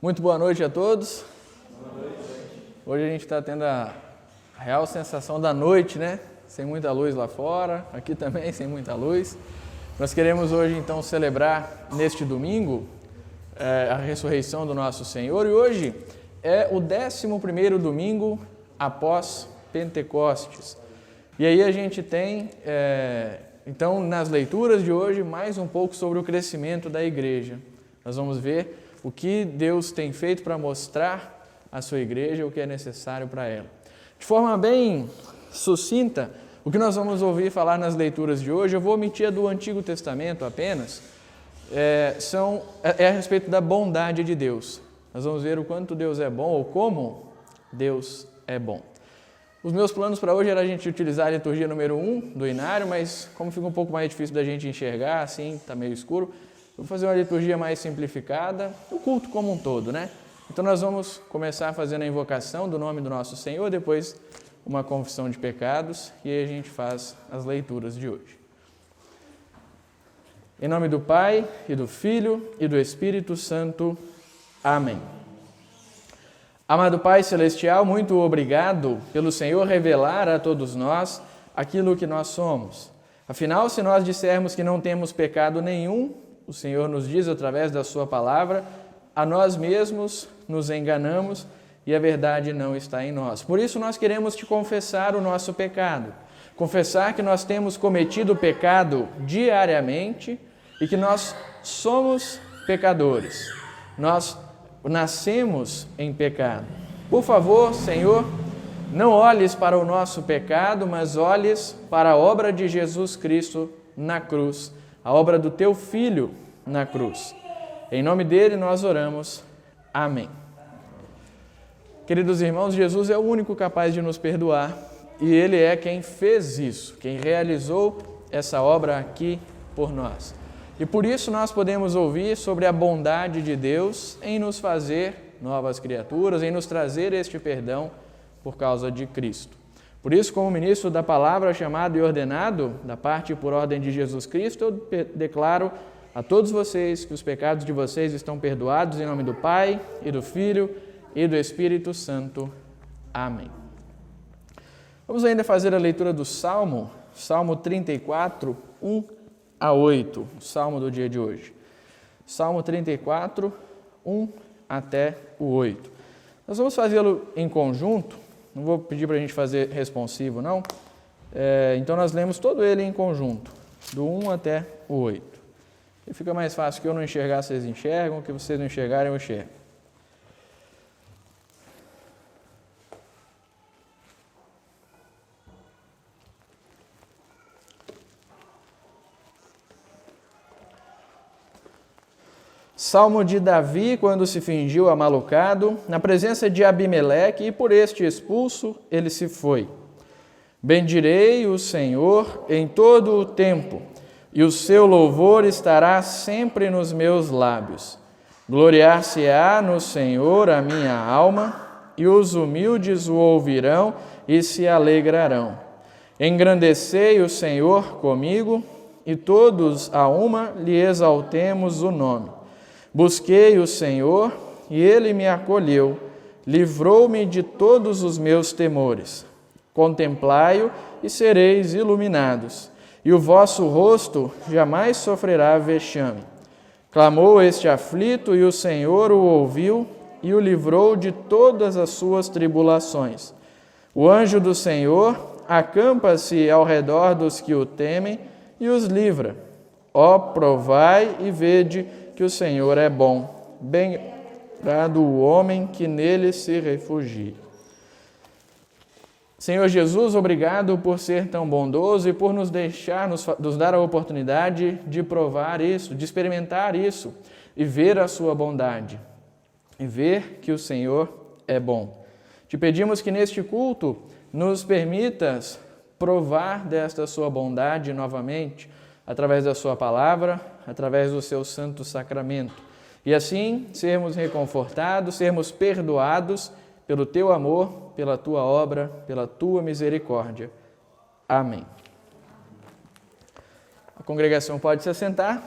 Muito boa noite a todos. Hoje a gente está tendo a real sensação da noite, né? Sem muita luz lá fora, aqui também sem muita luz. Nós queremos hoje então celebrar neste domingo a ressurreição do nosso Senhor, e hoje é o 11º domingo após Pentecostes. E aí a gente tem, então, nas leituras de hoje, mais um pouco sobre o crescimento da igreja. Nós vamos ver o que Deus tem feito para mostrar à sua igreja o que é necessário para ela. De forma bem sucinta, o que nós vamos ouvir falar nas leituras de hoje, eu vou omitir a do Antigo Testamento apenas, é a respeito da bondade de Deus. Nós vamos ver o quanto Deus é bom, ou como Deus é bom. Os meus planos para hoje era a gente utilizar a liturgia número 1 do Inário, mas como fica um pouco mais difícil da gente enxergar, assim, está meio escuro, vou fazer uma liturgia mais simplificada, o culto como um todo, né? Então nós vamos começar fazendo a invocação do nome do nosso Senhor, depois uma confissão de pecados, e aí a gente faz as leituras de hoje. Em nome do Pai, e do Filho, e do Espírito Santo. Amém. Amado Pai Celestial, muito obrigado pelo Senhor revelar a todos nós aquilo que nós somos. Afinal, se nós dissermos que não temos pecado nenhum, o Senhor nos diz através da sua palavra, a nós mesmos nos enganamos e a verdade não está em nós. Por isso nós queremos te confessar o nosso pecado, confessar que nós temos cometido pecado diariamente e que nós somos pecadores. Nós nascemos em pecado. Por favor, Senhor, não olhes para o nosso pecado, mas olhes para a obra de Jesus Cristo na cruz, a obra do teu Filho na cruz. Em nome dele nós oramos. Amém. Queridos irmãos, Jesus é o único capaz de nos perdoar e ele é quem fez isso, quem realizou essa obra aqui por nós. E por isso nós podemos ouvir sobre a bondade de Deus em nos fazer novas criaturas, em nos trazer este perdão por causa de Cristo. Por isso, como ministro da palavra chamado e ordenado, da parte e por ordem de Jesus Cristo, eu declaro a todos vocês que os pecados de vocês estão perdoados em nome do Pai, e do Filho, e do Espírito Santo. Amém. Vamos ainda fazer a leitura do Salmo 34, 1 a 8, o Salmo do dia de hoje. Salmo 34, 1 até o 8. Nós vamos fazê-lo em conjunto, não vou pedir para a gente fazer responsivo, não. Então nós lemos todo ele em conjunto, do 1 até o 8. E fica mais fácil que eu não enxergar, vocês enxergam, que vocês não enxergarem, eu enxergo. Salmo de Davi, quando se fingiu amalucado, na presença de Abimeleque, e por este expulso, ele se foi. Bendirei o Senhor em todo o tempo, e o seu louvor estará sempre nos meus lábios. Gloriar-se-á no Senhor a minha alma, e os humildes o ouvirão e se alegrarão. Engrandecei o Senhor comigo, e todos a uma lhe exaltemos o nome. Busquei o Senhor, e ele me acolheu, livrou-me de todos os meus temores. Contemplai-o e sereis iluminados, e o vosso rosto jamais sofrerá vexame. Clamou este aflito, e o Senhor o ouviu, e o livrou de todas as suas tribulações. O anjo do Senhor acampa-se ao redor dos que o temem, e os livra. Ó, provai e vede que o Senhor é bom, bem-aventurado o homem que nele se refugia. Senhor Jesus, obrigado por ser tão bondoso e por nos dar a oportunidade de provar isso, de experimentar isso e ver a sua bondade e ver que o Senhor é bom. Te pedimos que neste culto nos permitas provar desta sua bondade novamente, através da sua palavra, através do seu santo sacramento. E assim sermos reconfortados, sermos perdoados pelo teu amor, pela tua obra, pela tua misericórdia. Amém. A congregação pode se assentar.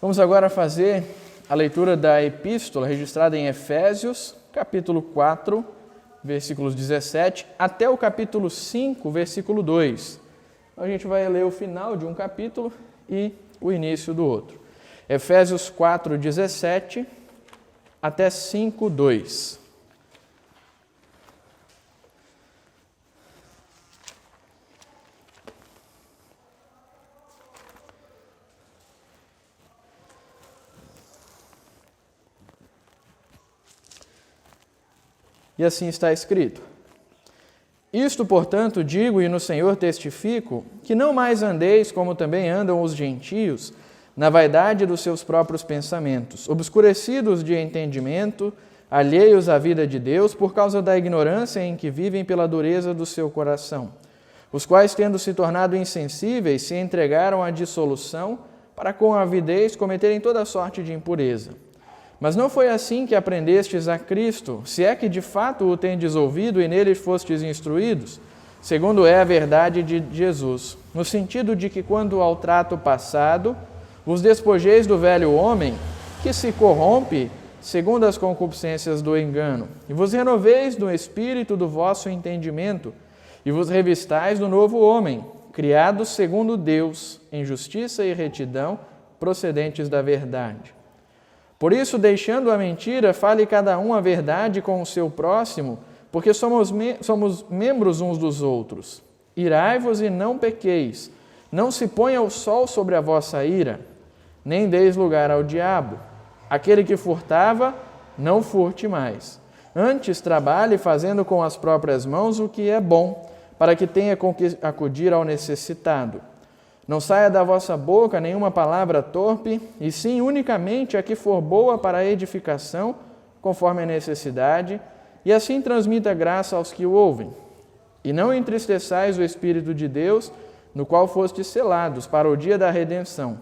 Vamos agora fazer a leitura da epístola registrada em Efésios, capítulo 4, versículos 17, até o capítulo 5, versículo 2. A gente vai ler o final de um capítulo e o início do outro. Efésios 4, 17 até 5, 2. E assim está escrito: Isto, portanto, digo e no Senhor testifico, que não mais andeis como também andam os gentios, na vaidade dos seus próprios pensamentos, obscurecidos de entendimento, alheios à vida de Deus, por causa da ignorância em que vivem pela dureza do seu coração, os quais, tendo se tornado insensíveis, se entregaram à dissolução, para com avidez cometerem toda sorte de impureza. Mas não foi assim que aprendestes a Cristo, se é que de fato o tendes ouvido e nele fostes instruídos, segundo é a verdade de Jesus, no sentido de que, quando ao trato passado, vos despojeis do velho homem, que se corrompe segundo as concupiscências do engano, e vos renoveis do espírito do vosso entendimento, e vos revistais do novo homem, criado segundo Deus, em justiça e retidão, procedentes da verdade. Por isso, deixando a mentira, fale cada um a verdade com o seu próximo, porque somos membros uns dos outros. Irai-vos e não pequeis. Não se ponha o sol sobre a vossa ira, nem deis lugar ao diabo. Aquele que furtava, não furte mais. Antes, trabalhe fazendo com as próprias mãos o que é bom, para que tenha com que acudir ao necessitado. Não saia da vossa boca nenhuma palavra torpe, e sim unicamente a que for boa para a edificação, conforme a necessidade, e assim transmita graça aos que o ouvem. E não entristeçais o Espírito de Deus, no qual fostes selados para o dia da redenção.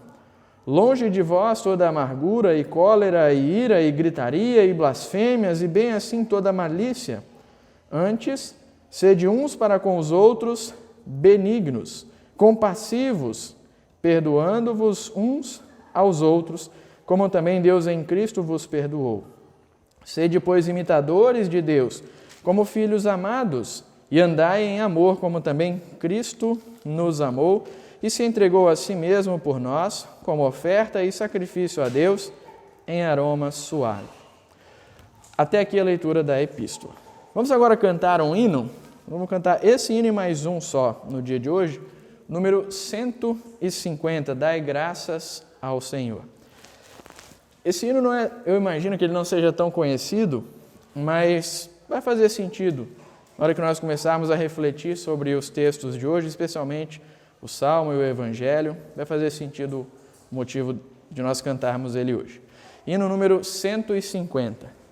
Longe de vós toda amargura, e cólera, e ira, e gritaria, e blasfêmias, e bem assim toda malícia. Antes, sede uns para com os outros benignos, compassivos, perdoando-vos uns aos outros, como também Deus em Cristo vos perdoou. Sede, pois, imitadores de Deus, como filhos amados, e andai em amor, como também Cristo nos amou e se entregou a si mesmo por nós, como oferta e sacrifício a Deus, em aroma suave. Até aqui a leitura da epístola. Vamos agora cantar um hino. Vamos cantar esse hino e mais um só no dia de hoje. Número 150, Dai graças ao Senhor. Esse hino eu imagino que ele não seja tão conhecido, mas vai fazer sentido na hora que nós começarmos a refletir sobre os textos de hoje, especialmente o Salmo e o Evangelho, vai fazer sentido o motivo de nós cantarmos ele hoje. Hino número 150.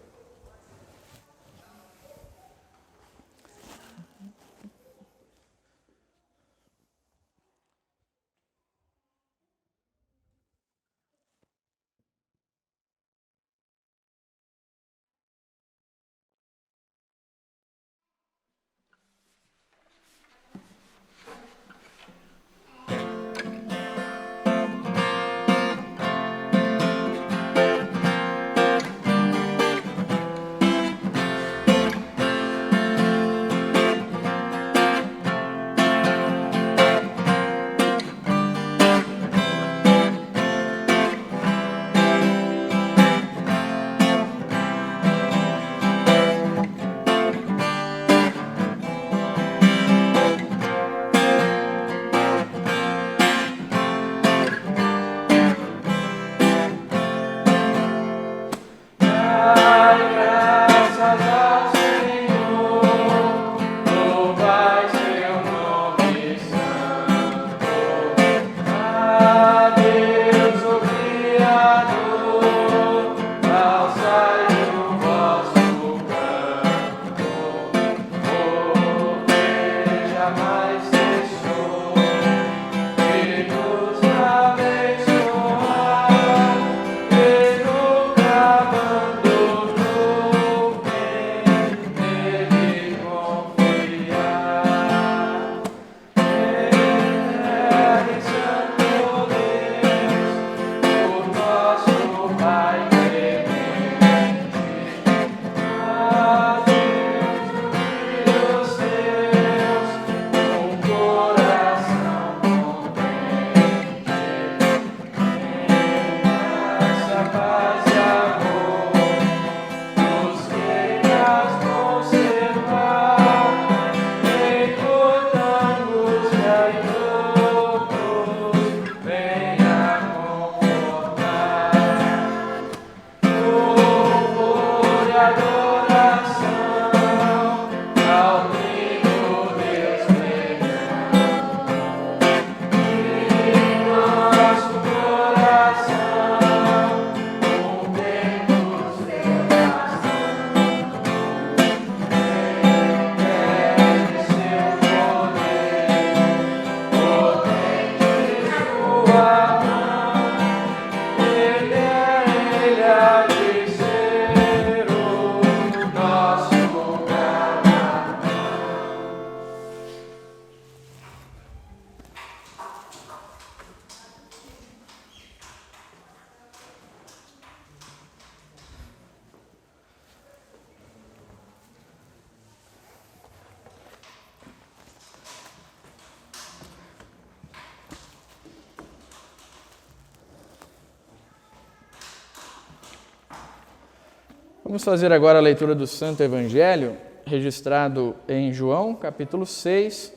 Vamos fazer agora a leitura do Santo Evangelho, registrado em João, capítulo 6,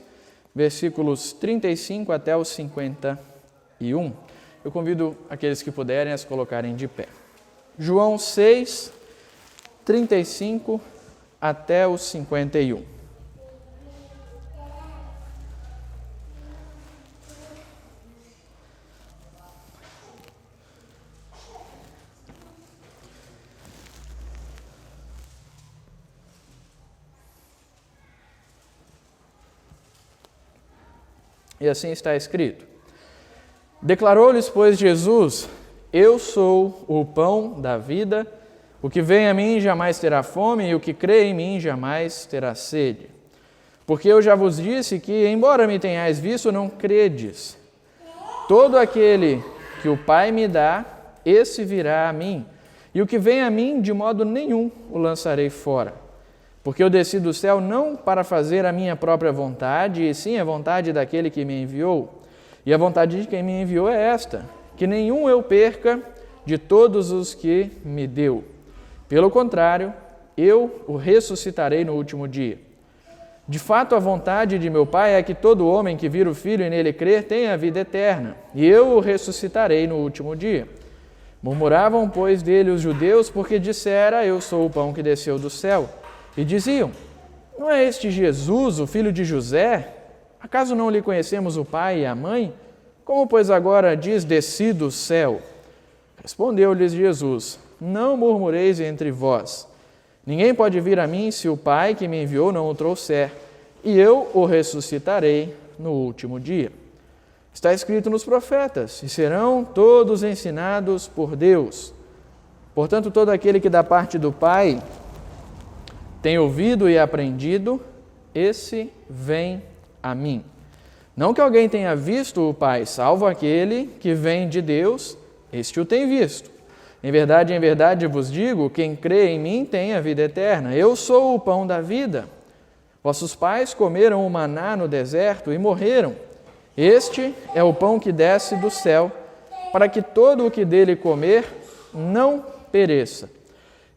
versículos 35 até os 51. Eu convido aqueles que puderem a se colocarem de pé. João 6, 35 até os 51. E assim está escrito. Declarou-lhes, pois, Jesus: Eu sou o pão da vida, o que vem a mim jamais terá fome, e o que crê em mim jamais terá sede. Porque eu já vos disse que, embora me tenhais visto, não credes. Todo aquele que o Pai me dá, esse virá a mim, e o que vem a mim, de modo nenhum o lançarei fora. Porque eu desci do céu não para fazer a minha própria vontade, e sim a vontade daquele que me enviou. E a vontade de quem me enviou é esta, que nenhum eu perca de todos os que me deu. Pelo contrário, eu o ressuscitarei no último dia. De fato, a vontade de meu Pai é que todo homem que vira o Filho e nele crer tenha a vida eterna, e eu o ressuscitarei no último dia. Murmuravam, pois, dele os judeus, porque dissera: Eu sou o pão que desceu do céu. E diziam: Não é este Jesus, o filho de José? Acaso não lhe conhecemos o pai e a mãe? Como, pois, agora diz: Desci do céu? Respondeu-lhes Jesus: Não murmureis entre vós. Ninguém pode vir a mim se o Pai que me enviou não o trouxer, e eu o ressuscitarei no último dia. Está escrito nos profetas: E serão todos ensinados por Deus. Portanto, todo aquele que da parte do Pai tem ouvido e aprendido, esse vem a mim. Não que alguém tenha visto o Pai, salvo aquele que vem de Deus, este o tem visto. Em verdade vos digo, quem crê em mim tem a vida eterna. Eu sou o pão da vida. Vossos pais comeram o maná no deserto e morreram. Este é o pão que desce do céu, para que todo o que dele comer não pereça.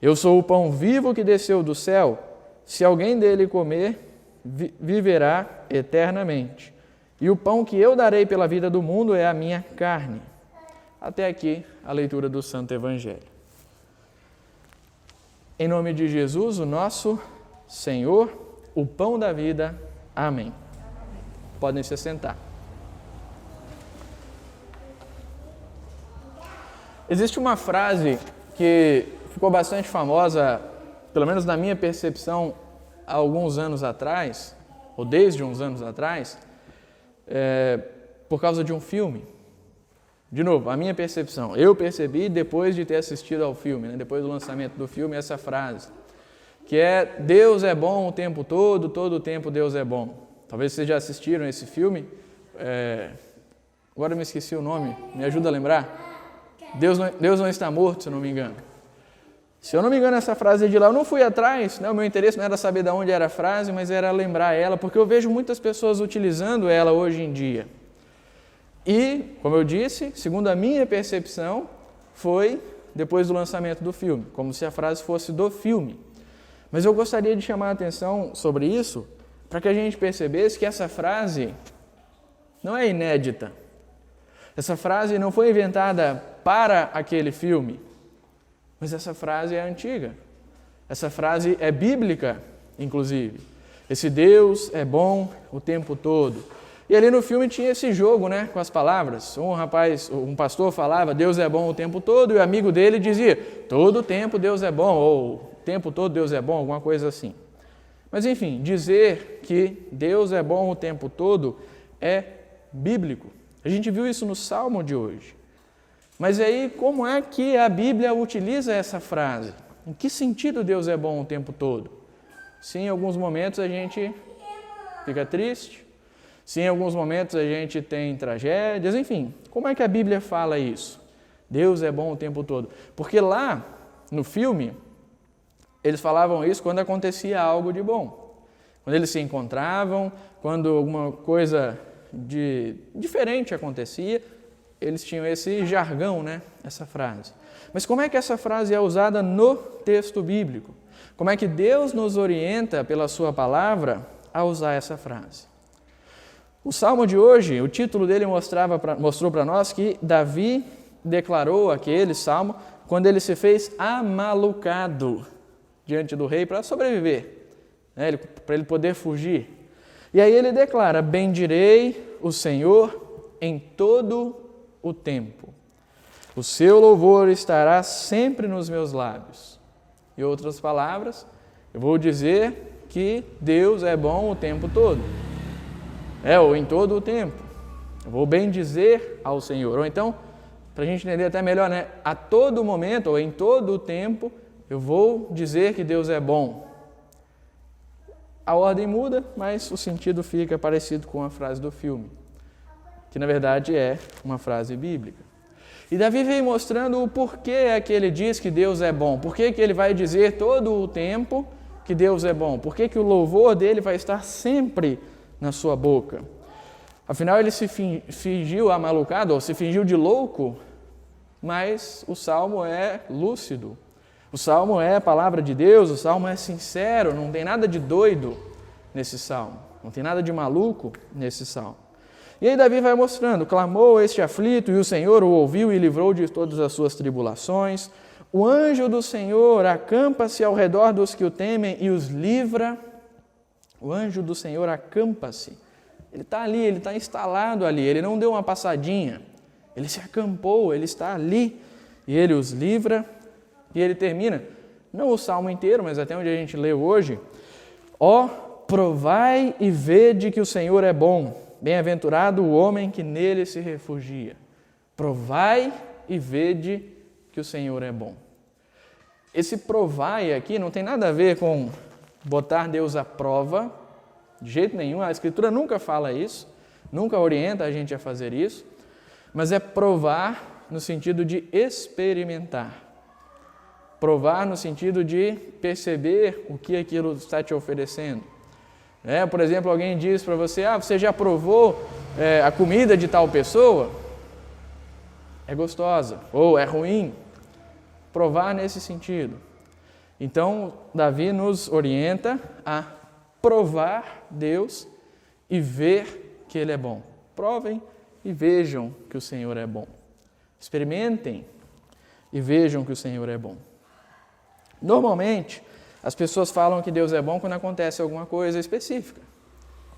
Eu sou o pão vivo que desceu do céu. Se alguém dele comer, viverá eternamente. E o pão que eu darei pela vida do mundo é a minha carne. Até aqui a leitura do Santo Evangelho. Em nome de Jesus, o nosso Senhor, o pão da vida. Amém. Podem se sentar. Existe uma frase que ficou bastante famosa, pelo menos na minha percepção, há alguns anos atrás, ou desde uns anos atrás, por causa de um filme. De novo, a minha percepção. Eu percebi depois de ter assistido ao filme, depois do lançamento do filme, essa frase, que é: Deus é bom o tempo todo o tempo Deus é bom. Talvez vocês já assistiram esse filme. Agora eu me esqueci o nome, me ajuda a lembrar? Deus não está morto, se eu não me engano. Se eu não me engano, essa frase é de lá. Eu não fui atrás, o meu interesse não era saber de onde era a frase, mas era lembrar ela, porque eu vejo muitas pessoas utilizando ela hoje em dia. E, como eu disse, segundo a minha percepção, foi depois do lançamento do filme, como se a frase fosse do filme. Mas eu gostaria de chamar a atenção sobre isso, para que a gente percebesse que essa frase não é inédita. Essa frase não foi inventada para aquele filme, mas essa frase é antiga. Essa frase é bíblica, inclusive. Esse Deus é bom o tempo todo. E ali no filme tinha esse jogo, com as palavras. Um pastor falava: Deus é bom o tempo todo, e o amigo dele dizia: todo o tempo Deus é bom, ou o tempo todo Deus é bom, alguma coisa assim. Mas enfim, dizer que Deus é bom o tempo todo é bíblico. A gente viu isso no Salmo de hoje. Mas aí, como é que a Bíblia utiliza essa frase? Em que sentido Deus é bom o tempo todo? Sim, em alguns momentos a gente fica triste. Sim, em alguns momentos a gente tem tragédias. Enfim, como é que a Bíblia fala isso? Deus é bom o tempo todo. Porque lá, no filme, eles falavam isso quando acontecia algo de bom. Quando eles se encontravam, quando alguma coisa diferente acontecia, eles tinham esse jargão, né? Essa frase. Mas como é que essa frase é usada no texto bíblico? Como é que Deus nos orienta pela sua palavra a usar essa frase? O salmo de hoje, o título dele mostrou para nós que Davi declarou aquele salmo quando ele se fez amalucado diante do rei para sobreviver, né? Para ele poder fugir. E aí ele declara: bendirei o Senhor em todo o tempo. O seu louvor estará sempre nos meus lábios. Em outras palavras, eu vou dizer que Deus é bom o tempo todo. Ou em todo o tempo. Eu vou bendizer ao Senhor. Ou então, para a gente entender até melhor, né? A todo momento, ou em todo o tempo, eu vou dizer que Deus é bom. A ordem muda, mas o sentido fica parecido com a frase do filme, que na verdade é uma frase bíblica. E Davi vem mostrando o porquê é que ele diz que Deus é bom, por que ele vai dizer todo o tempo que Deus é bom, por que o louvor dele vai estar sempre na sua boca. Afinal, ele se fingiu amalucado, ou se fingiu de louco, mas o Salmo é lúcido. O Salmo é a palavra de Deus, o Salmo é sincero, não tem nada de doido nesse Salmo, não tem nada de maluco nesse Salmo. E aí Davi vai mostrando: clamou este aflito e o Senhor o ouviu e livrou de todas as suas tribulações. O anjo do Senhor acampa-se ao redor dos que o temem e os livra. O anjo do Senhor acampa-se. Ele está ali, ele está instalado ali, ele não deu uma passadinha, ele se acampou, ele está ali e ele os livra. E ele termina, não o salmo inteiro, mas até onde a gente leu hoje: ó, provai e vede que o Senhor é bom, bem-aventurado o homem que nele se refugia. Provai e vede que o Senhor é bom. Esse provai aqui não tem nada a ver com botar Deus à prova, de jeito nenhum, a Escritura nunca fala isso, nunca orienta a gente a fazer isso, mas é provar no sentido de experimentar. Provar no sentido de perceber o que aquilo está te oferecendo. Por exemplo, alguém diz para você: você já provou a comida de tal pessoa? É gostosa ou é ruim? Provar nesse sentido. Então, Davi nos orienta a provar Deus e ver que Ele é bom. Provem e vejam que o Senhor é bom. Experimentem e vejam que o Senhor é bom. Normalmente, as pessoas falam que Deus é bom quando acontece alguma coisa específica.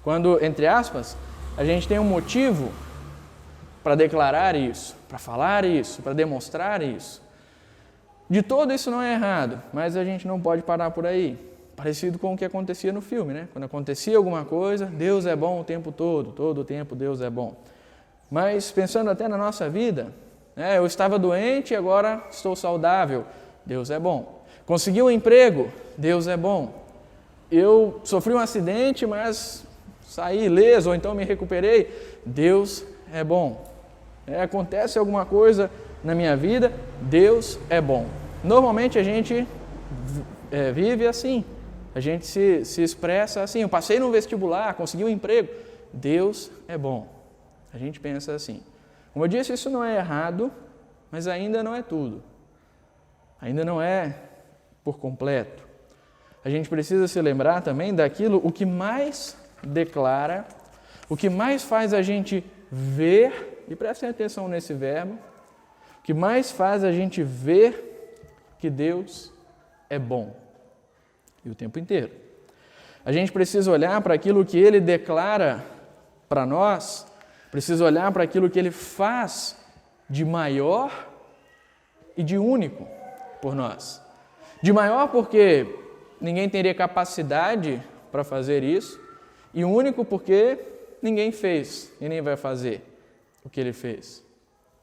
Quando, entre aspas, a gente tem um motivo para declarar isso, para falar isso, para demonstrar isso. De todo isso não é errado, mas a gente não pode parar por aí. Parecido com o que acontecia no filme, né? Quando acontecia alguma coisa, Deus é bom o tempo todo o tempo Deus é bom. Mas pensando até na nossa vida, eu estava doente e agora estou saudável, Deus é bom. Consegui um emprego, Deus é bom. Eu sofri um acidente, mas saí ileso, ou então me recuperei, Deus é bom. Acontece alguma coisa na minha vida, Deus é bom. Normalmente a gente vive assim, a gente se expressa assim: eu passei no vestibular, consegui um emprego, Deus é bom. A gente pensa assim. Como eu disse, isso não é errado, mas ainda não é tudo. Ainda não é por completo. A gente precisa se lembrar também daquilo, o que mais declara, o que mais faz a gente ver, e prestem atenção nesse verbo, o que mais faz a gente ver que Deus é bom. E o tempo inteiro. A gente precisa olhar para aquilo que Ele declara para nós, precisa olhar para aquilo que Ele faz de maior e de único por nós. De maior porque ninguém teria capacidade para fazer isso, e único porque ninguém fez e nem vai fazer o que Ele fez.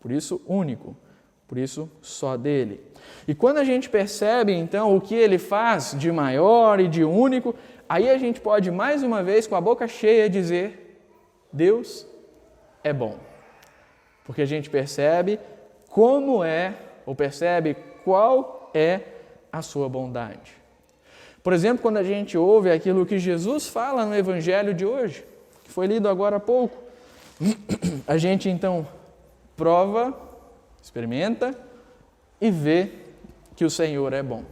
Por isso, único, por isso, só dele. E quando a gente percebe, então, o que Ele faz de maior e de único, aí a gente pode, mais uma vez, com a boca cheia, dizer: Deus é bom. Porque a gente percebe como é, ou percebe qual é a sua bondade. Por exemplo, quando a gente ouve aquilo que Jesus fala no Evangelho de hoje, que foi lido agora há pouco, a gente então prova, experimenta e vê que o Senhor é bom.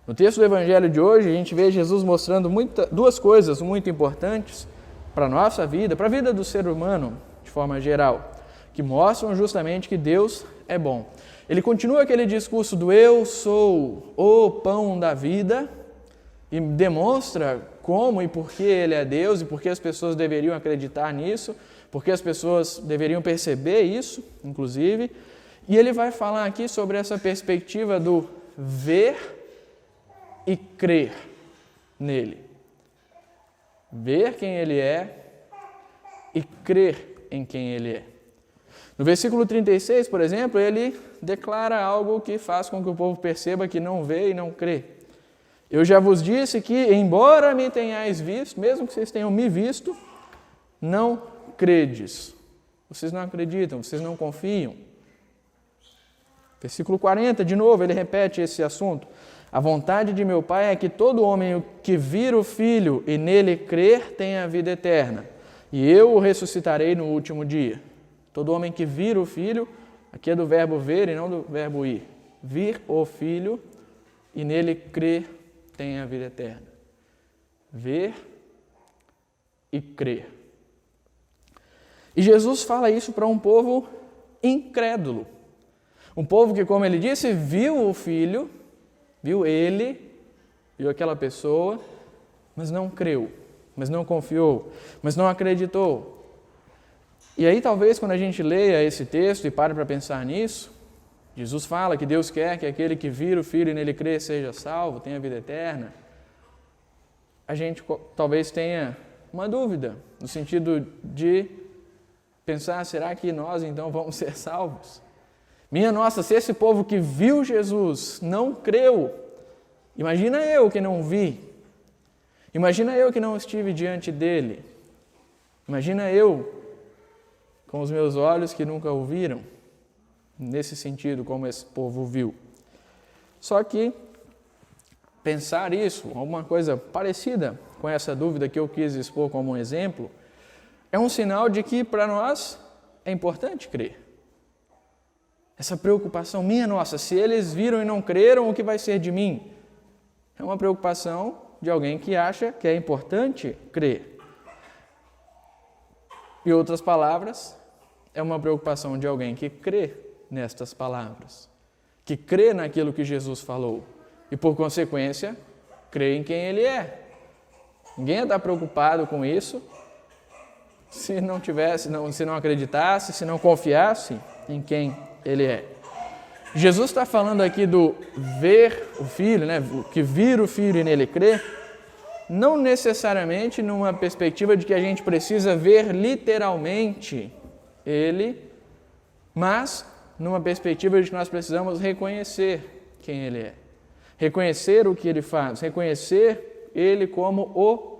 No texto do Evangelho de hoje, a gente vê Jesus mostrando duas coisas muito importantes para a nossa vida, para a vida do ser humano de forma geral, que mostram justamente que Deus é bom. Ele continua aquele discurso do eu sou o pão da vida e demonstra como e por que Ele é Deus e por que as pessoas deveriam acreditar nisso, por que as pessoas deveriam perceber isso, inclusive. E ele vai falar aqui sobre essa perspectiva do ver e crer nele. Ver quem Ele é e crer em quem Ele é. No versículo 36, por exemplo, ele declara algo que faz com que o povo perceba que não vê e não crê. Eu já vos disse que, embora me tenhais visto, mesmo que vocês tenham me visto, não credes. Vocês não acreditam, vocês não confiam. Versículo 40, de novo, ele repete esse assunto. A vontade de meu Pai é que todo homem que vir o Filho e nele crer tenha a vida eterna, e eu o ressuscitarei no último dia. Todo homem que vir o Filho, aqui é do verbo ver e não do verbo ir. Vir o Filho e nele crer tenha a vida eterna. Ver e crer. E Jesus fala isso para um povo incrédulo. Um povo que, como ele disse, viu o Filho, viu ele, viu aquela pessoa, mas não creu, mas não confiou, mas não acreditou. E aí talvez quando a gente leia esse texto e pare para pensar nisso, Jesus fala que Deus quer que aquele que vira o Filho e nele crê seja salvo, tenha vida eterna. A gente talvez tenha uma dúvida, no sentido de pensar, será que nós então vamos ser salvos? Minha nossa, se esse povo que viu Jesus não creu, imagina eu que não vi, imagina eu que não estive diante dele, imagina eu com os meus olhos que nunca o viram, nesse sentido como esse povo viu. Só que pensar isso, alguma coisa parecida com essa dúvida que eu quis expor como um exemplo, é um sinal de que para nós é importante crer. Essa preocupação, minha nossa, se eles viram e não creram, o que vai ser de mim? É uma preocupação de alguém que acha que é importante crer. Em outras palavras, é uma preocupação de alguém que crê nestas palavras, que crê naquilo que Jesus falou e, por consequência, crê em quem Ele é. Ninguém está preocupado com isso se não tivesse, se não acreditasse, se não confiasse em quem Ele é. Jesus está falando aqui do ver o Filho, né? Que vir o Filho e nele crer, não necessariamente numa perspectiva de que a gente precisa ver literalmente Ele, mas numa perspectiva de que nós precisamos reconhecer quem Ele é, reconhecer o que Ele faz, reconhecer Ele como o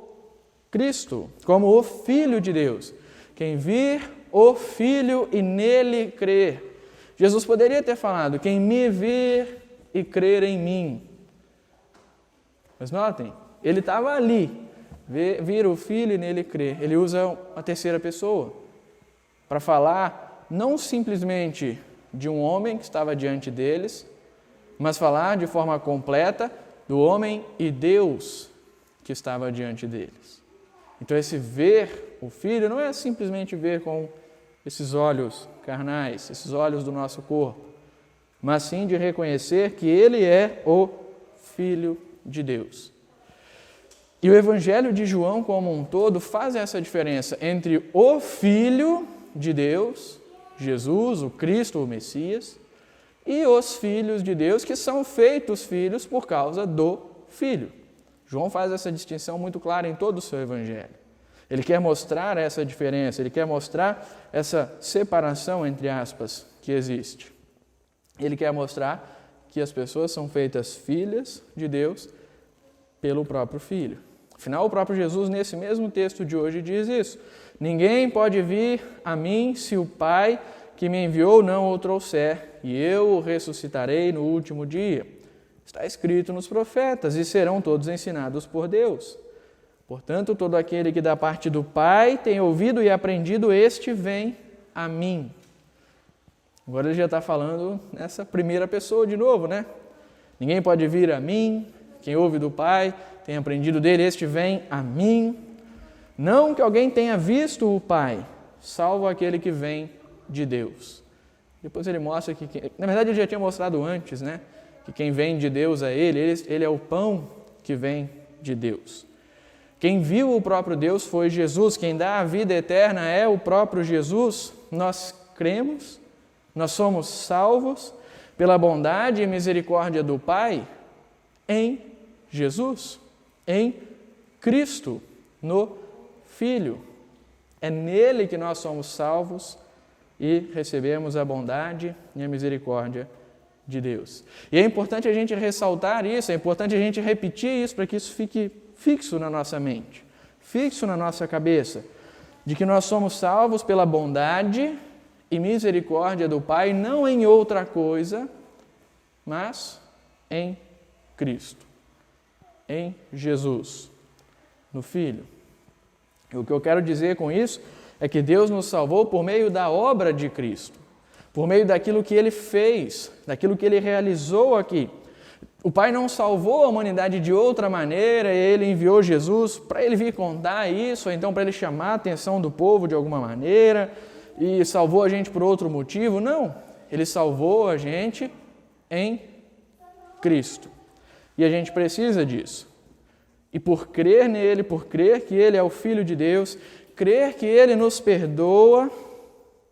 Cristo, como o Filho de Deus. Quem vir o Filho e nele crer. Jesus poderia ter falado, quem me vir e crer em mim. Mas notem, Ele estava ali, vir o Filho e nele crer. Ele usa a terceira pessoa para falar não simplesmente de um homem que estava diante deles, mas falar de forma completa do homem e Deus que estava diante deles. Então esse ver o Filho não é simplesmente ver com esses olhos carnais, esses olhos do nosso corpo, mas sim de reconhecer que Ele é o Filho de Deus. E o Evangelho de João como um todo faz essa diferença entre o Filho de Deus, Jesus, o Cristo, o Messias, e os filhos de Deus que são feitos filhos por causa do Filho. João faz essa distinção muito clara em todo o seu Evangelho. Ele quer mostrar essa diferença, ele quer mostrar essa separação, entre aspas, que existe. Ele quer mostrar que as pessoas são feitas filhas de Deus pelo próprio Filho. Afinal, o próprio Jesus, nesse mesmo texto de hoje, diz isso. Ninguém pode vir a mim se o Pai que me enviou não o trouxer, e eu o ressuscitarei no último dia. Está escrito nos profetas, e serão todos ensinados por Deus. Portanto, todo aquele que da parte do Pai tem ouvido e aprendido, este vem a mim. Agora ele já está falando nessa primeira pessoa de novo, né? Ninguém pode vir a mim, quem ouve do Pai, tem aprendido dele, este vem a mim. Não que alguém tenha visto o Pai, salvo aquele que vem de Deus. Depois ele mostra que, na verdade ele já tinha mostrado antes, né? Que quem vem de Deus é ele é o pão que vem de Deus. Quem viu o próprio Deus foi Jesus, quem dá a vida eterna é o próprio Jesus. Nós cremos, nós somos salvos pela bondade e misericórdia do Pai em Jesus, em Cristo, no Filho. É nele que nós somos salvos e recebemos a bondade e a misericórdia de Deus. E é importante a gente ressaltar isso, é importante a gente repetir isso para que isso fique fixo na nossa mente, fixo na nossa cabeça, de que nós somos salvos pela bondade e misericórdia do Pai, não em outra coisa, mas em Cristo, em Jesus, no Filho. E o que eu quero dizer com isso é que Deus nos salvou por meio da obra de Cristo, por meio daquilo que Ele fez, daquilo que Ele realizou aqui. O Pai não salvou a humanidade de outra maneira, e Ele enviou Jesus para Ele vir contar isso, ou então para Ele chamar a atenção do povo de alguma maneira, e salvou a gente por outro motivo. Não, Ele salvou a gente em Cristo. E a gente precisa disso. E por crer nele, por crer que Ele é o Filho de Deus, crer que Ele nos perdoa,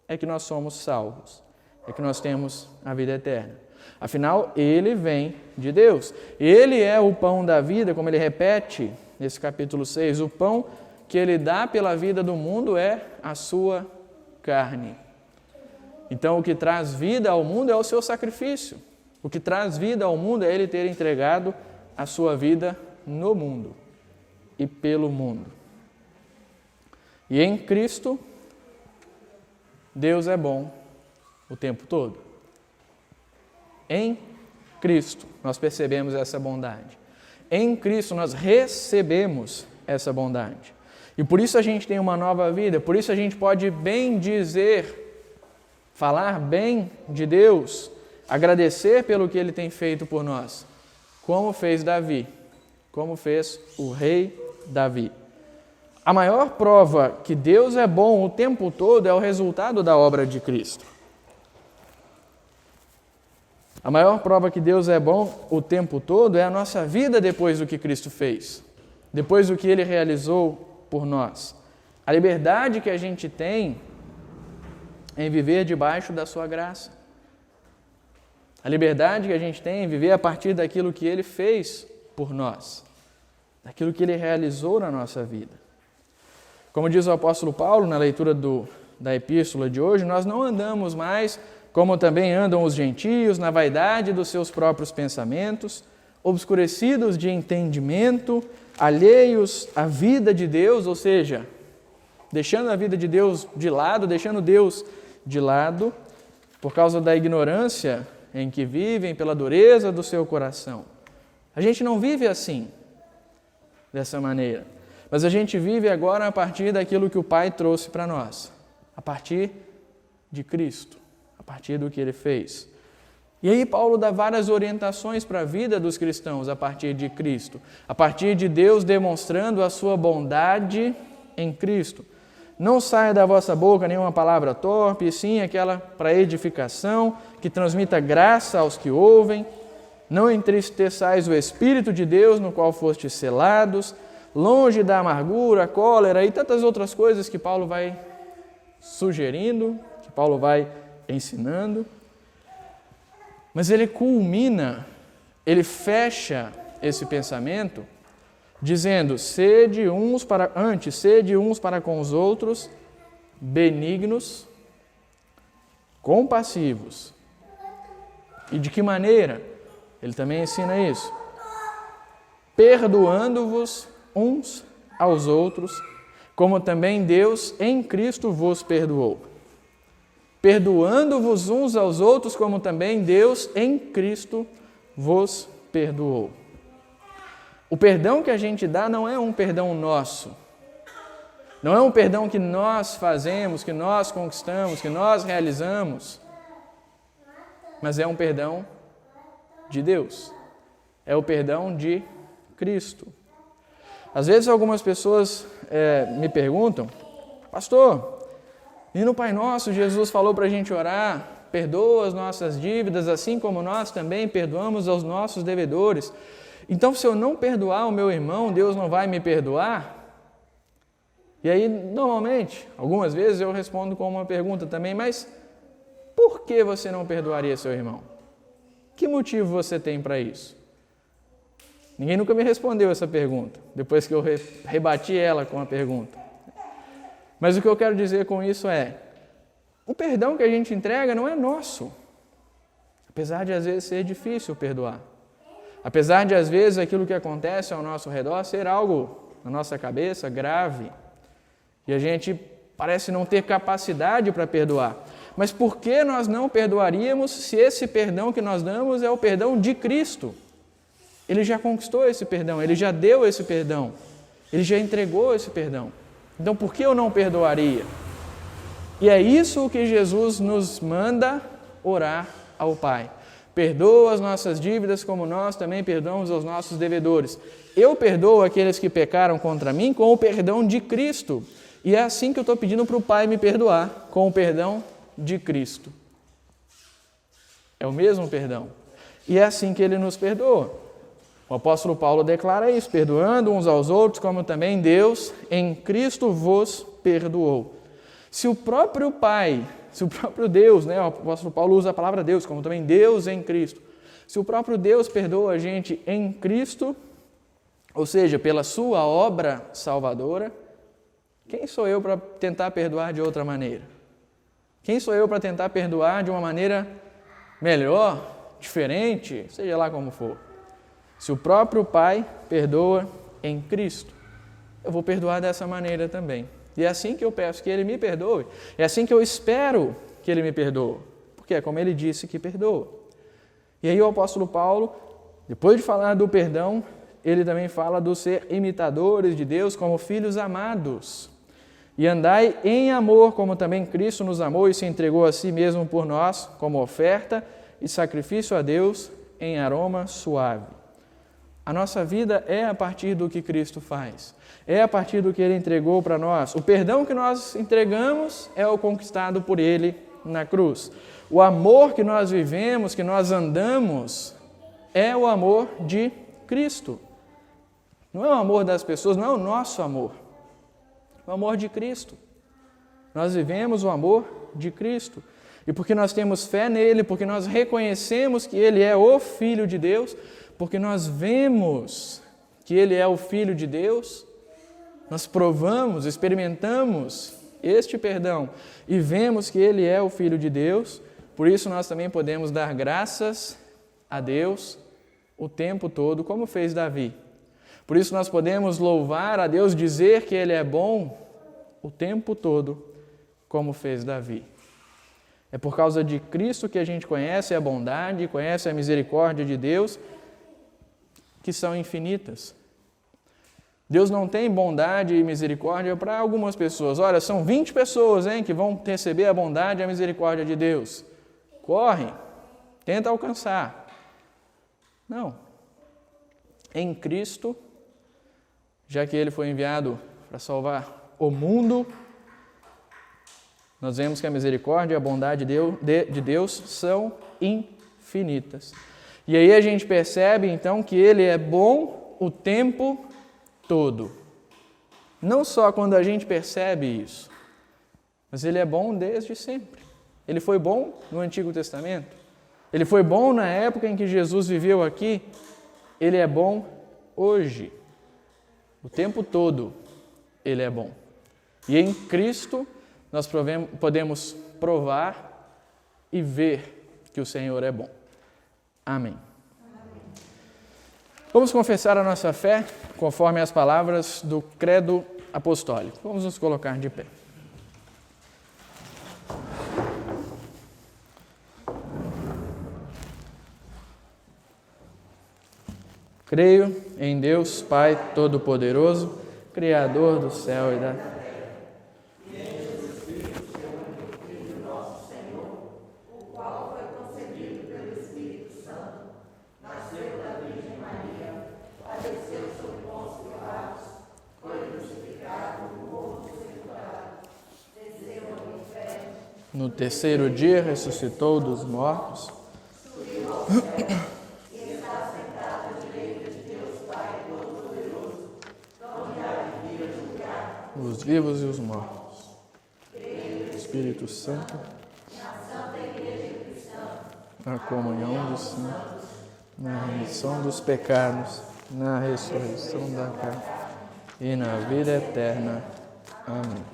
é que nós somos salvos, é que nós temos a vida eterna. Afinal, Ele vem de Deus. Ele é o pão da vida, como Ele repete nesse capítulo 6. O pão que Ele dá pela vida do mundo é a sua carne. Então, o que traz vida ao mundo é o seu sacrifício. O que traz vida ao mundo é Ele ter entregado a sua vida no mundo e pelo mundo. E em Cristo, Deus é bom o tempo todo. Em Cristo, nós percebemos essa bondade. Em Cristo, nós recebemos essa bondade. E por isso a gente tem uma nova vida, por isso a gente pode bem dizer, falar bem de Deus, agradecer pelo que Ele tem feito por nós, como fez Davi, como fez o rei Davi. A maior prova que Deus é bom o tempo todo é o resultado da obra de Cristo. A maior prova que Deus é bom o tempo todo é a nossa vida depois do que Cristo fez, depois do que Ele realizou por nós. A liberdade que a gente tem em viver debaixo da sua graça. A liberdade que a gente tem em viver a partir daquilo que Ele fez por nós, daquilo que Ele realizou na nossa vida. Como diz o apóstolo Paulo na leitura da epístola de hoje, nós não andamos mais como também andam os gentios, na vaidade dos seus próprios pensamentos, obscurecidos de entendimento, alheios à vida de Deus, ou seja, deixando a vida de Deus de lado, deixando Deus de lado, por causa da ignorância em que vivem, pela dureza do seu coração. A gente não vive assim, dessa maneira, mas a gente vive agora a partir daquilo que o Pai trouxe para nós, a partir de Cristo, a partir do que Ele fez. E aí Paulo dá várias orientações para a vida dos cristãos a partir de Cristo, a partir de Deus demonstrando a sua bondade em Cristo. Não saia da vossa boca nenhuma palavra torpe, e sim aquela para edificação, que transmita graça aos que ouvem. Não entristeçais o Espírito de Deus, no qual fostes selados, longe da amargura, cólera e tantas outras coisas que Paulo vai sugerindo, que Paulo vai ensinando. Mas ele culmina, ele fecha esse pensamento dizendo: sede uns para com os outros benignos, compassivos. E de que maneira? Ele também ensina isso. Perdoando-vos uns aos outros, como também Deus em Cristo vos perdoou. Perdoando-vos uns aos outros, como também Deus em Cristo vos perdoou. O perdão que a gente dá não é um perdão nosso. Não é um perdão que nós fazemos, que nós conquistamos, que nós realizamos. mas é um perdão de Deus. É o perdão de Cristo. Às vezes algumas pessoas me perguntam, pastor, e no Pai Nosso Jesus falou para a gente orar, perdoa as nossas dívidas, assim como nós também perdoamos aos nossos devedores. Então, se eu não perdoar o meu irmão, Deus não vai me perdoar? E aí, normalmente, algumas vezes eu respondo com uma pergunta também, mas por que você não perdoaria seu irmão? Que motivo você tem para isso? Ninguém nunca me respondeu essa pergunta, depois que eu rebati ela com a pergunta. Mas o que eu quero dizer com isso é, o perdão que a gente entrega não é nosso, apesar de às vezes ser difícil perdoar. Apesar de às vezes aquilo que acontece ao nosso redor ser algo na nossa cabeça grave, e a gente parece não ter capacidade para perdoar. Mas por que nós não perdoaríamos se esse perdão que nós damos é o perdão de Cristo? Ele já conquistou esse perdão, Ele já deu esse perdão, Ele já entregou esse perdão. Então por que eu não perdoaria? E é isso que Jesus nos manda orar ao Pai. Perdoa as nossas dívidas como nós também perdoamos aos nossos devedores. Eu perdoo aqueles que pecaram contra mim com o perdão de Cristo. E é assim que eu estou pedindo para o Pai me perdoar, com o perdão de Cristo. É o mesmo perdão. E é assim que Ele nos perdoa. O apóstolo Paulo declara isso, perdoando uns aos outros, como também Deus em Cristo vos perdoou. Se o próprio Pai, se o próprio Deus, o apóstolo Paulo usa a palavra Deus, como também Deus em Cristo. Se o próprio Deus perdoa a gente em Cristo, ou seja, pela sua obra salvadora, quem sou eu para tentar perdoar de outra maneira? Quem sou eu para tentar perdoar de uma maneira melhor, diferente, seja lá como for? Se o próprio Pai perdoa em Cristo, eu vou perdoar dessa maneira também. E é assim que eu peço que Ele me perdoe. É assim que eu espero que Ele me perdoe. Porque é como Ele disse que perdoa. E aí o apóstolo Paulo, depois de falar do perdão, ele também fala do ser imitadores de Deus como filhos amados. E andai em amor, como também Cristo nos amou e se entregou a si mesmo por nós, como oferta e sacrifício a Deus em aroma suave. A nossa vida é a partir do que Cristo faz. É a partir do que Ele entregou para nós. O perdão que nós entregamos é o conquistado por Ele na cruz. O amor que nós vivemos, que nós andamos, é o amor de Cristo. Não é o amor das pessoas, não é o nosso amor. É o amor de Cristo. Nós vivemos o amor de Cristo. E porque nós temos fé nele, porque nós reconhecemos que Ele é o Filho de Deus, porque nós vemos que Ele é o Filho de Deus, nós provamos, experimentamos este perdão e vemos que Ele é o Filho de Deus, por isso nós também podemos dar graças a Deus o tempo todo, como fez Davi. Por isso nós podemos louvar a Deus, dizer que Ele é bom o tempo todo, como fez Davi. É por causa de Cristo que a gente conhece a bondade, conhece a misericórdia de Deus, que são infinitas. Deus não tem bondade e misericórdia para algumas pessoas. Olha, são 20 pessoas que vão receber a bondade e a misericórdia de Deus. Corre, tenta alcançar. Não. Em Cristo, já que Ele foi enviado para salvar o mundo, nós vemos que a misericórdia e a bondade de Deus são infinitas. E aí a gente percebe, então, que Ele é bom o tempo todo. Não só quando a gente percebe isso, mas Ele é bom desde sempre. Ele foi bom no Antigo Testamento. Ele foi bom na época em que Jesus viveu aqui. Ele é bom hoje. O tempo todo Ele é bom. E em Cristo nós podemos provar e ver que o Senhor é bom. Amém. Vamos confessar a nossa fé conforme as palavras do Credo Apostólico. Vamos nos colocar de pé. Creio em Deus, Pai Todo-Poderoso, Criador do céu e da terra. Filho, seu único Filho, nosso Senhor, o qual foi concebido pelo No terceiro dia ressuscitou dos mortos. Os vivos e os mortos. Espírito Santo. Na comunhão dos santos. Na remissão dos pecados. Na ressurreição da carne. E na vida eterna. Amém.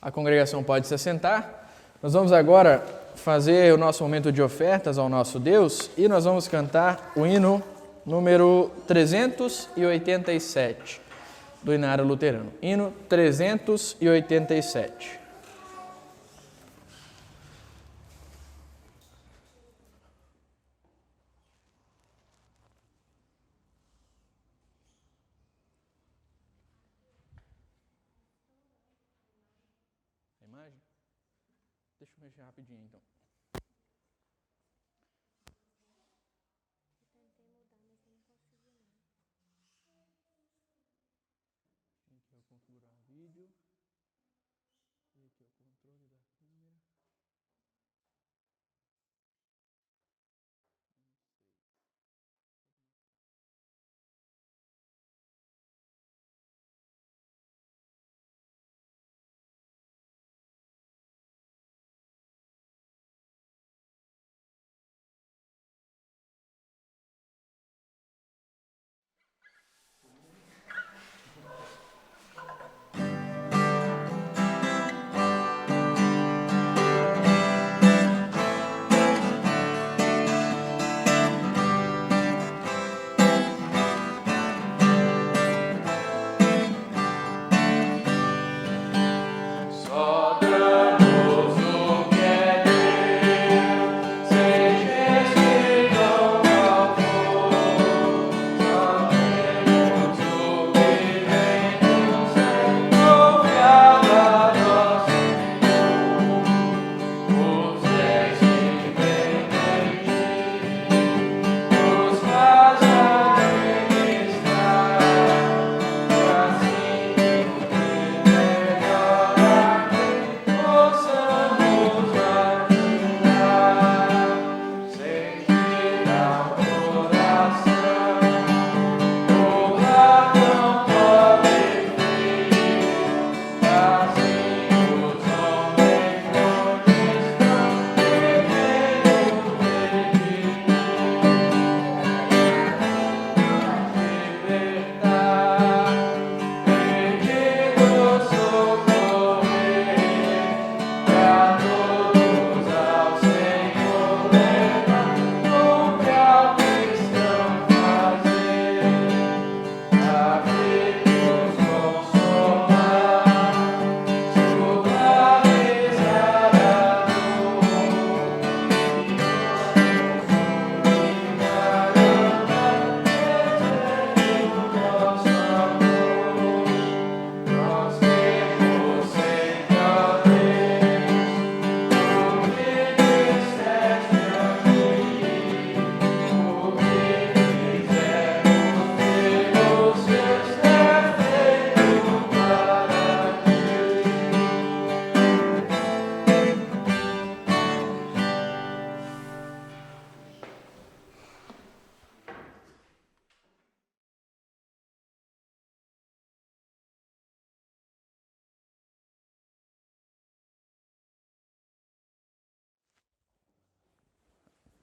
A congregação pode se assentar. Nós vamos agora fazer o nosso momento de ofertas ao nosso Deus e nós vamos cantar o hino número 387 do Inário Luterano. Hino 387. A imagem? Deixa eu mexer rapidinho então. Aqui é o configurar o vídeo. E aqui é o controle da câmera.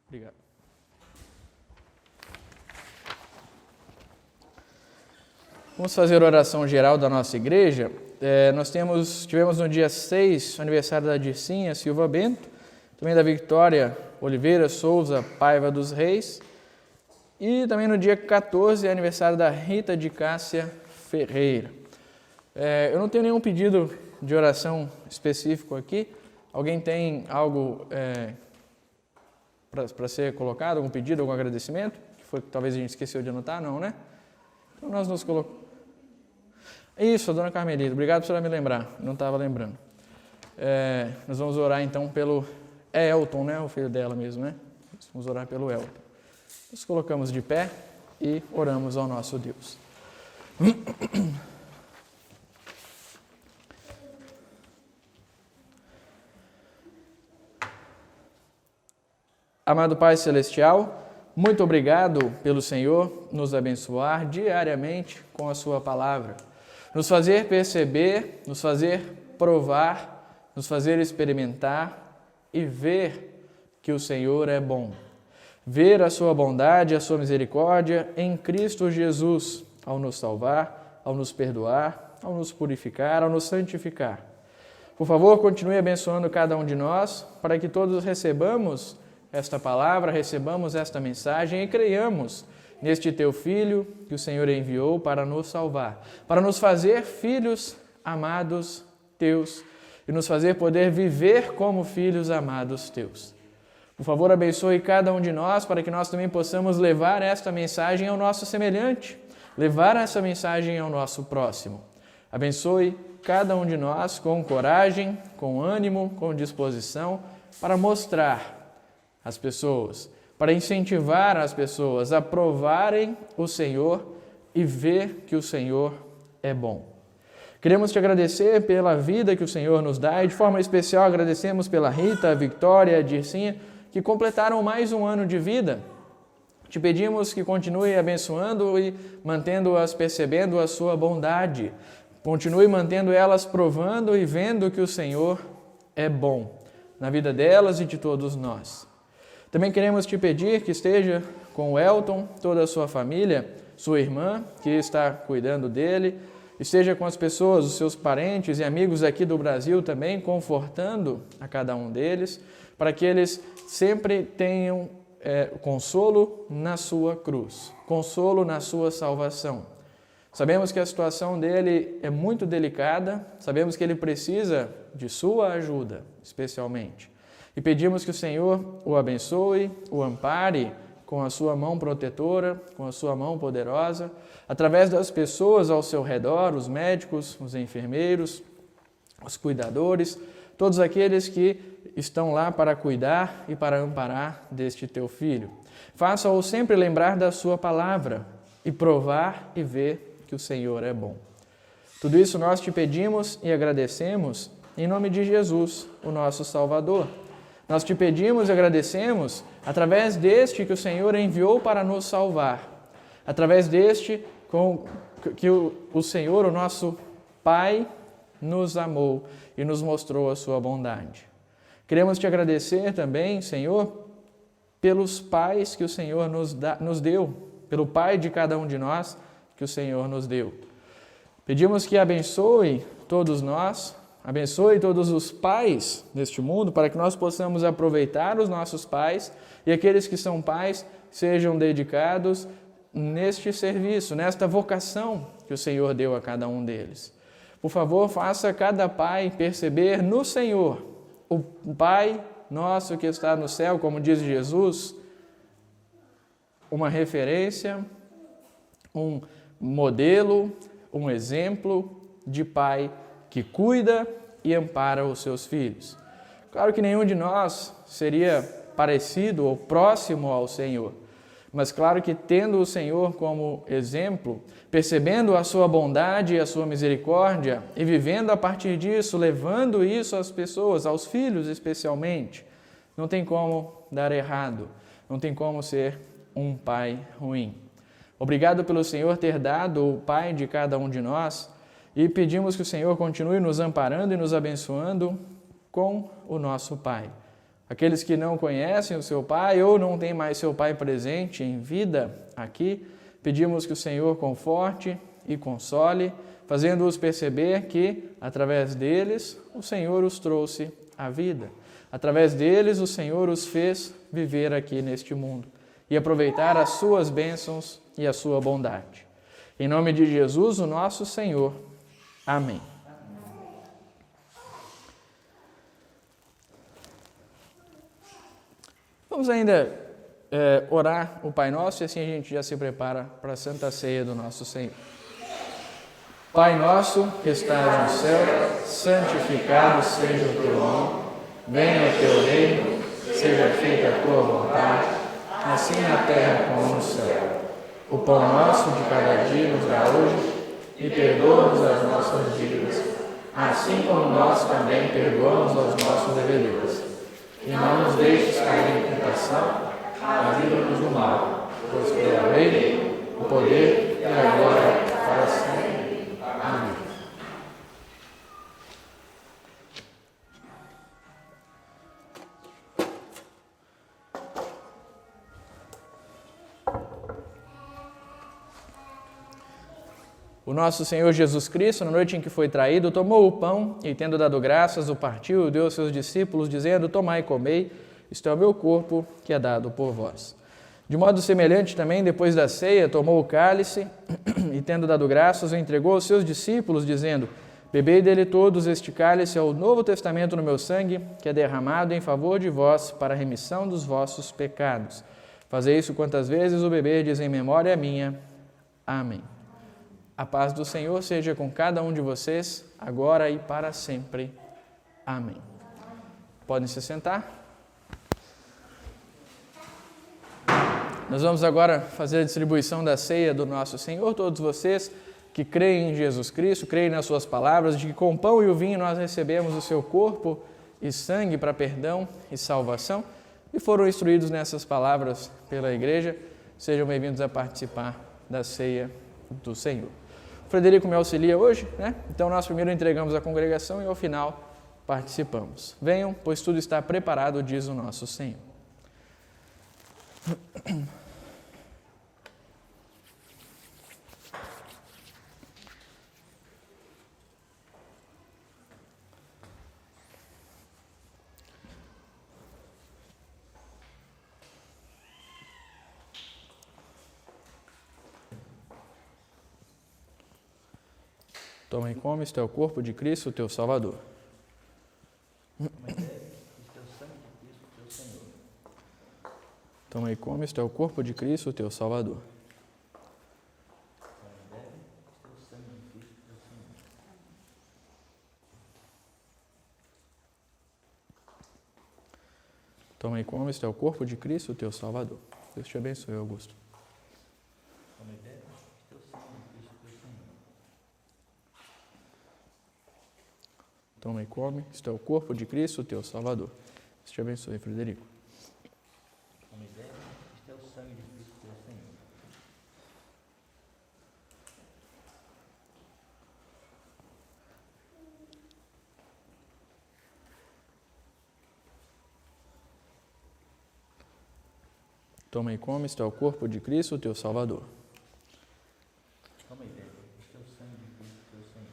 Obrigado. Vamos fazer a oração geral da nossa igreja. Nós tivemos no dia 6 o aniversário da Dircinha Silva Bento, também da Victória Oliveira Souza Paiva dos Reis, e também no dia 14 aniversário da Rita de Cássia Ferreira. Eu não tenho nenhum pedido de oração específico aqui. Alguém tem algo para ser colocado, algum pedido, algum agradecimento? Que foi que talvez a gente esqueceu de anotar, não, né? Então nós nos colocamos. Isso, a dona Carmelita, obrigado por ela me lembrar, não estava lembrando. Nós vamos orar então pelo Elton, né? O filho dela mesmo, né? Vamos orar pelo Elton. Nos colocamos de pé e oramos ao nosso Deus. Amado Pai Celestial, muito obrigado pelo Senhor nos abençoar diariamente com a sua palavra, nos fazer perceber, nos fazer provar, nos fazer experimentar e ver que o Senhor é bom. Ver a sua bondade, a sua misericórdia em Cristo Jesus, ao nos salvar, ao nos perdoar, ao nos purificar, ao nos santificar. Por favor, continue abençoando cada um de nós, para que todos recebamos esta palavra, recebamos esta mensagem e creiamos neste Teu Filho que o Senhor enviou para nos salvar, para nos fazer filhos amados Teus e nos fazer poder viver como filhos amados Teus. Por favor, abençoe cada um de nós para que nós também possamos levar esta mensagem ao nosso semelhante, levar essa mensagem ao nosso próximo. Abençoe cada um de nós com coragem, com ânimo, com disposição para mostrar às pessoas, para incentivar as pessoas a provarem o Senhor e ver que o Senhor é bom. Queremos te agradecer pela vida que o Senhor nos dá e de forma especial agradecemos pela Rita, a Victória, a Dircinha, que completaram mais um ano de vida. Te pedimos que continue abençoando e mantendo-as percebendo a sua bondade. Continue mantendo elas provando e vendo que o Senhor é bom na vida delas e de todos nós. Também queremos te pedir que esteja com o Elton, toda a sua família, sua irmã, que está cuidando dele, esteja com as pessoas, os seus parentes e amigos aqui do Brasil também, confortando a cada um deles, para que eles sempre tenham consolo na sua cruz, consolo na sua salvação. Sabemos que a situação dele é muito delicada, sabemos que ele precisa de sua ajuda, especialmente. E pedimos que o Senhor o abençoe, o ampare com a sua mão protetora, com a sua mão poderosa, através das pessoas ao seu redor, os médicos, os enfermeiros, os cuidadores, todos aqueles que estão lá para cuidar e para amparar deste teu filho. Faça-o sempre lembrar da sua palavra e provar e ver que o Senhor é bom. Tudo isso nós te pedimos e agradecemos em nome de Jesus, o nosso Salvador. Nós te pedimos e agradecemos através deste que o Senhor enviou para nos salvar, através deste que o Senhor, o nosso Pai, nos amou e nos mostrou a sua bondade. Queremos te agradecer também, Senhor, pelos pais que o Senhor nos deu, pelo Pai de cada um de nós que o Senhor nos deu. Pedimos que abençoe todos nós, abençoe todos os pais deste mundo, para que nós possamos aproveitar os nossos pais e aqueles que são pais sejam dedicados neste serviço, nesta vocação que o Senhor deu a cada um deles. Por favor, faça cada pai perceber no Senhor, o Pai nosso que está no céu, como diz Jesus, uma referência, um modelo, um exemplo de pai que cuida e ampara os seus filhos. Claro que nenhum de nós seria parecido ou próximo ao Senhor, mas claro que tendo o Senhor como exemplo, percebendo a sua bondade e a sua misericórdia e vivendo a partir disso, levando isso às pessoas, aos filhos especialmente, não tem como dar errado, não tem como ser um pai ruim. Obrigado pelo Senhor ter dado o Pai de cada um de nós e pedimos que o Senhor continue nos amparando e nos abençoando com o nosso Pai. Aqueles que não conhecem o seu Pai ou não têm mais seu Pai presente em vida aqui, pedimos que o Senhor conforte e console, fazendo-os perceber que, através deles, o Senhor os trouxe à vida. Através deles, o Senhor os fez viver aqui neste mundo e aproveitar as suas bênçãos e a sua bondade. Em nome de Jesus, o nosso Senhor. Amém. Vamos ainda orar o Pai Nosso e assim a gente já se prepara para a Santa Ceia do nosso Senhor. Pai nosso que estás no céu, santificado seja o teu nome, venha o teu reino, seja feita a tua vontade, assim na terra como no céu. O pão nosso de cada dia nos dá hoje e perdoa-nos as nossas dívidas, assim como nós também perdoamos aos nossos devedores. e não nos deixes cair em tentação, mas livra-nos do mal, pois teu é o reino, o poder e a glória para sempre. Amém. O nosso Senhor Jesus Cristo, na noite em que foi traído, tomou o pão e, tendo dado graças, o partiu e deu aos seus discípulos, dizendo: tomai e comei, isto é o meu corpo, que é dado por vós. De modo semelhante também, depois da ceia, tomou o cálice e, tendo dado graças, o entregou aos seus discípulos, dizendo: bebei dele todos, este cálice é o novo testamento no meu sangue, que é derramado em favor de vós para a remissão dos vossos pecados. Fazei isso quantas vezes o beberdes em memória minha. Amém. A paz do Senhor seja com cada um de vocês, agora e para sempre. Amém. Podem se sentar. Nós vamos agora fazer a distribuição da ceia do nosso Senhor. Todos vocês que creem em Jesus Cristo, creem nas suas palavras, de que com o pão e o vinho nós recebemos o seu corpo e sangue para perdão e salvação, e foram instruídos nessas palavras pela igreja, sejam bem-vindos a participar da ceia do Senhor. O Frederico me auxilia hoje, né? Então nós primeiro entregamos à congregação e ao final participamos. Venham, pois tudo está preparado, diz o nosso Senhor. Toma e come, isto é o corpo de Cristo, teu Salvador. Toma e come, isto é o corpo de Cristo, teu Salvador. Toma e come, isto é o corpo de Cristo, teu Salvador. Deus te abençoe, Augusto. Toma e come, isto é o corpo de Cristo, teu Salvador. Deus te abençoe, Frederico. Toma e bebe, isto é o sangue de Cristo, teu Senhor. Toma e come, isto é o corpo de Cristo, teu Salvador. Toma e bebe, isto é o sangue de Cristo, teu Senhor.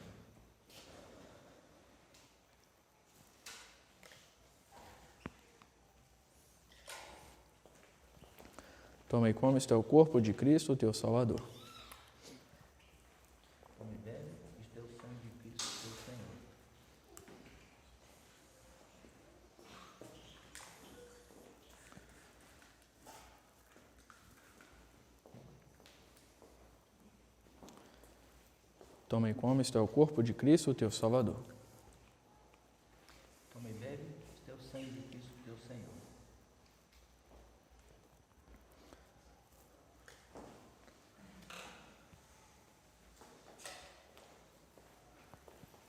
Toma e come, isto é o corpo de Cristo, teu Salvador. Toma e bebe, isto é o sangue de Cristo, teu Senhor. Toma e come, isto é o corpo de Cristo, teu Salvador. Toma e bebe, isto é o sangue de Cristo, teu Senhor.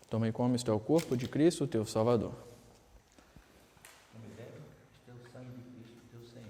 Toma e come, isto é o corpo de Cristo, teu Salvador. Toma e bebe, isto é o sangue de Cristo, teu Senhor.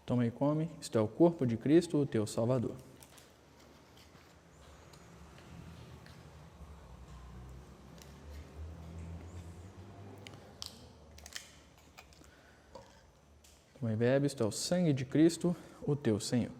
Toma e come, isto é o corpo de Cristo, teu Salvador. Toma e bebe, isto é o sangue de Cristo, o teu Senhor.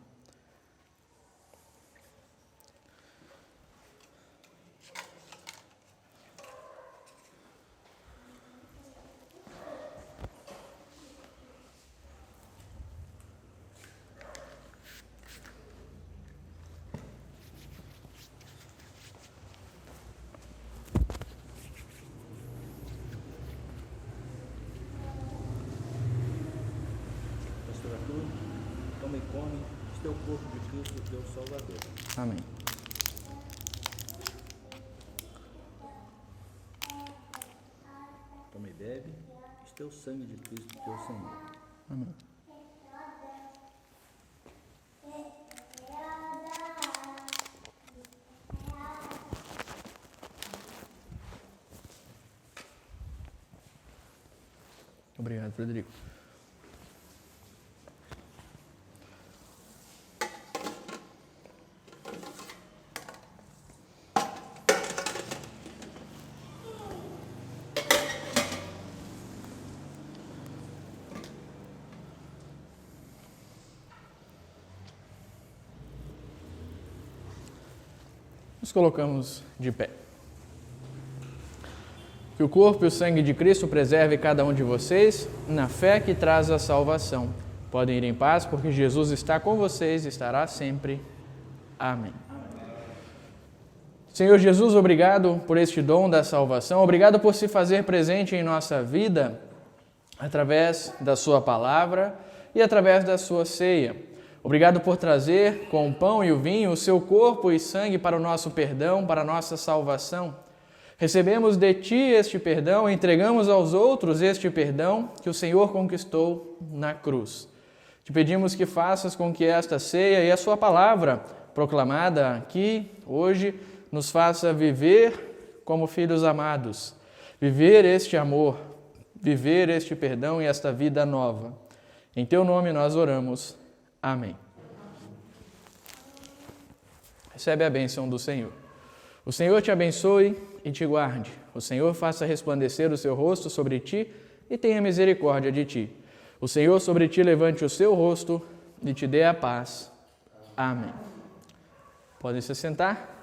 Pastor Arthur, toma e come, este é o corpo de Cristo, teu Salvador. Amém. Toma e bebe, este é o sangue de Cristo, teu Senhor. Amém. Obrigado, Frederico. Nos colocamos de pé. Que o corpo e o sangue de Cristo preserve cada um de vocês na fé que traz a salvação. Podem ir em paz, porque Jesus está com vocês e estará sempre. Amém. Senhor Jesus, obrigado por este dom da salvação. Obrigado por se fazer presente em nossa vida através da sua palavra e através da sua ceia. Obrigado por trazer com o pão e o vinho o seu corpo e sangue para o nosso perdão, para a nossa salvação. Recebemos de Ti este perdão e entregamos aos outros este perdão que o Senhor conquistou na cruz. Te pedimos que faças com que esta ceia e a Sua palavra proclamada aqui, hoje, nos faça viver como filhos amados, viver este amor, viver este perdão e esta vida nova. Em Teu nome nós oramos. Amém. Recebe a bênção do Senhor. O Senhor te abençoe e te guarde. O Senhor faça resplandecer o seu rosto sobre ti e tenha misericórdia de ti. O Senhor sobre ti levante o seu rosto e te dê a paz. Amém. Podem se sentar.